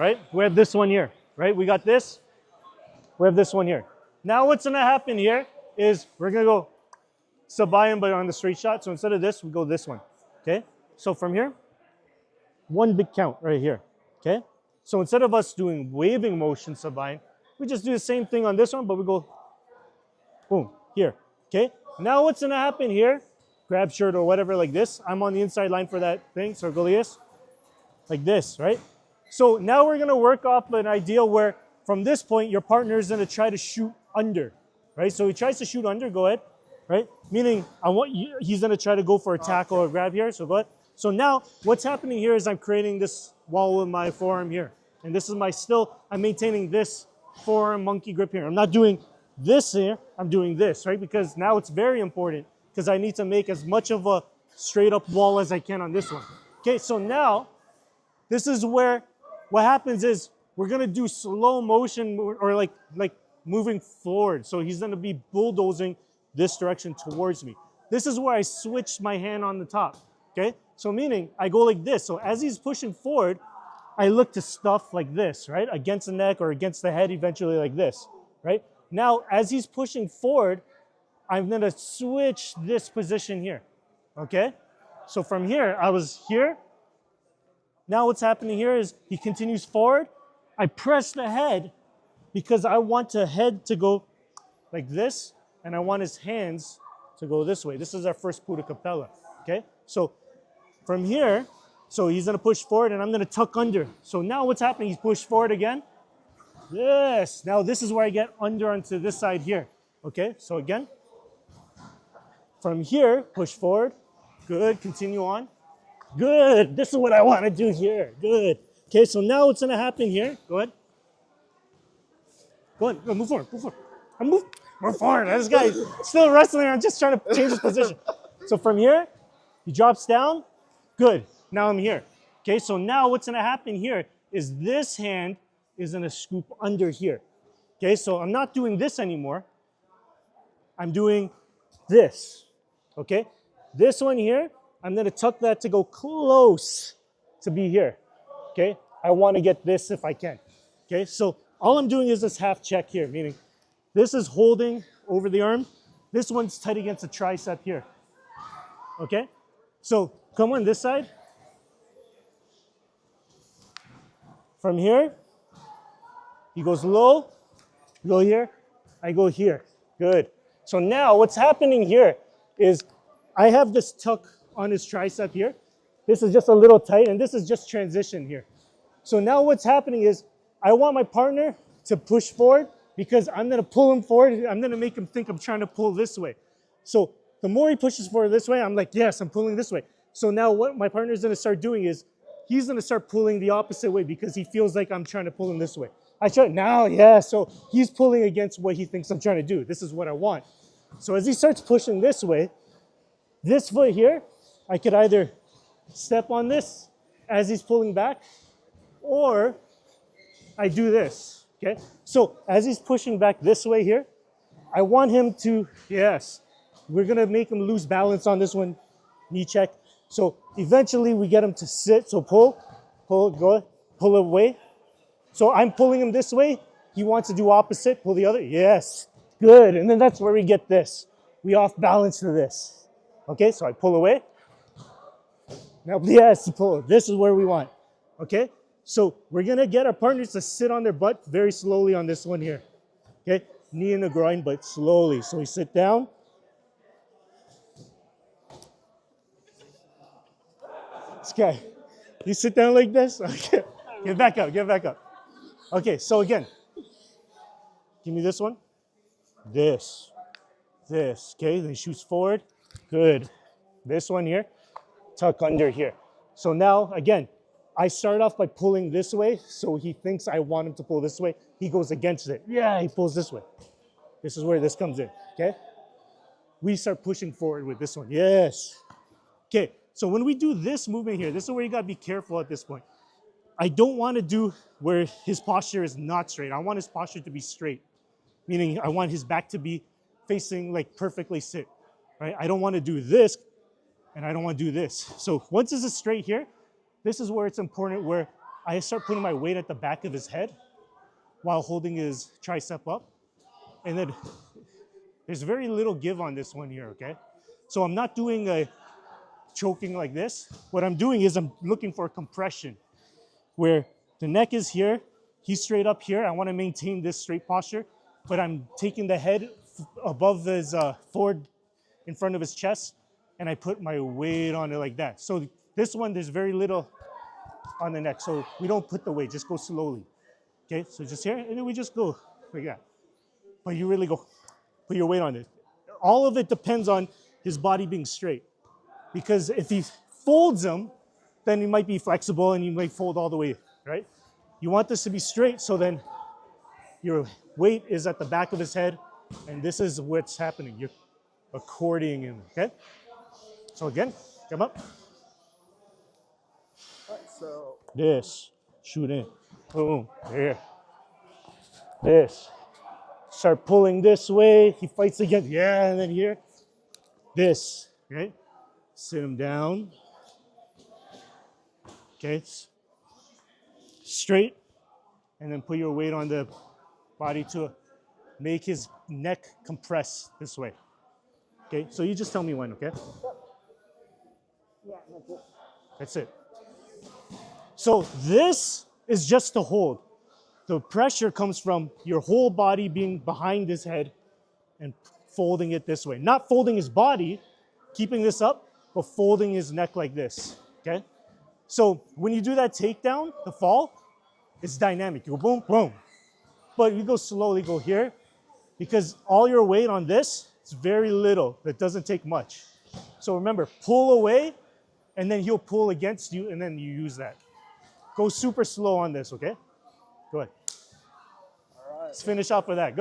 right? We have this one here, right? We got this. We have this one here. Now what's going to happen here is we're going to go sabayan but on the straight shot. So instead of this, we go this one, okay? So from here, one big count right here, okay? So instead of us doing waving motion sabayan, we just do the same thing on this one, but we go boom, here, okay? Now what's going to happen here, grab shirt or whatever like this. I'm on the inside line for that thing, so go like this, right? So now we're going to work off an ideal where from this point, your partner is going to try to shoot under, right? So he tries to shoot under, go ahead, right? Meaning he's going to try to go for a tackle or grab here, so go ahead. So now what's happening here is I'm creating this wall with my forearm here. And this is I'm maintaining this forearm monkey grip here. I'm not doing this here, I'm doing this, right? Because now it's very important because I need to make as much of a straight up wall as I can on this one. Okay, so now this is where what happens is we're gonna do slow motion or like moving forward. So he's gonna be bulldozing this direction towards me. This is where I switch my hand on the top, okay? So meaning I go like this. So as he's pushing forward, I look to stuff like this, right? Against the neck or against the head, eventually like this, right? Now, as he's pushing forward, I'm gonna switch this position here, okay? So from here, I was here. Now what's happening here is he continues forward. I press the head because I want the head to go like this, and I want his hands to go this way. This is our first puta capella, okay? So from here, so he's gonna push forward and I'm gonna tuck under. So now what's happening, he's pushed forward again. Yes, now this is where I get under onto this side here, okay? So again, from here, push forward, good, continue on. Good, this is what I wanna do here, good. Okay, so now what's gonna happen here, go ahead. Go ahead, move forward, move forward. Move forward, this guy's still wrestling, I'm just trying to change his position. So from here, he drops down, good, now I'm here. Okay, so now what's gonna happen here is this hand is gonna scoop under here. Okay, so I'm not doing this anymore. I'm doing this, okay? This one here, I'm gonna tuck that to go close to be here, okay? I wanna get this if I can, okay? So all I'm doing is this half check here, meaning this is holding over the arm. This one's tight against the tricep here, okay? So come on this side. From here, he goes low, go here, I go here, good. So now what's happening here is I have this tuck on his tricep here. This is just a little tight and this is just transition here. So now what's happening is I want my partner to push forward because I'm gonna pull him forward. I'm gonna make him think I'm trying to pull this way. So the more he pushes forward this way, I'm like, yes, I'm pulling this way. So now what my partner's gonna start doing is he's gonna start pulling the opposite way because he feels like I'm trying to pull him this way. I try now, yeah, so he's pulling against what he thinks I'm trying to do. This is what I want. So as he starts pushing this way, this foot here, I could either step on this as he's pulling back, or I do this, okay? So as he's pushing back this way here, I want him to, yes, we're gonna make him lose balance on this one, knee check. So eventually we get him to sit, so pull, go, pull away. So I'm pulling him this way, he wants to do opposite, pull the other, yes, good. And then that's where we get this. We off balance to this. Okay, so I pull away. Now, yes, pull, this is where we want, okay? So we're gonna get our partners to sit on their butt very slowly on this one here, okay? Knee in the groin, but slowly. So we sit down. This guy, you sit down like this? Okay, get back up, get back up. Okay, so again, give me this one. This, okay? Then he shoots forward, good. This one here, tuck under here. So now, again, I start off by pulling this way, so he thinks I want him to pull this way. He goes against it. Yeah, he pulls this way. This is where this comes in, okay? We start pushing forward with this one, yes. Okay, so when we do this movement here, this is where you gotta be careful at this point. I don't wanna do where his posture is not straight. I want his posture to be straight, meaning I want his back to be facing like perfectly sit, right? I don't wanna do this, and I don't wanna do this. So once this is straight here, this is where it's important where I start putting my weight at the back of his head while holding his tricep up. And then there's very little give on this one here, okay? So I'm not doing a choking like this. What I'm doing is I'm looking for compression where the neck is here, he's straight up here. I want to maintain this straight posture, but I'm taking the head above his forward in front of his chest, and I put my weight on it like that. So this one, there's very little on the neck, so we don't put the weight, just go slowly. Okay, so just here, and then we just go like that. But you really go, put your weight on it. All of it depends on his body being straight. Because if he folds them, then he might be flexible and you might fold all the way, right? You want this to be straight, so then your weight is at the back of his head, and this is what's happening. You're accordioning him, okay? So again, come up. So This, shoot in, boom, there. This, start pulling this way, he fights again, yeah, and then here. This, right? Sit him down. Okay, straight, and then put your weight on the body to make his neck compress this way. Okay, so you just tell me when, okay? yeah, that's it. That's it. So this is just to hold. The pressure comes from your whole body being behind his head and folding it this way. Not folding his body, keeping this up, but folding his neck like this, okay? So when you do that takedown, the fall, it's dynamic. You go boom, boom. But you go slowly, go here, because all your weight on this, it's very little. It doesn't take much. So remember, pull away, and then he'll pull against you, and then you use that. Go super slow on this, okay? Go ahead. All right. Let's finish off with that. Go.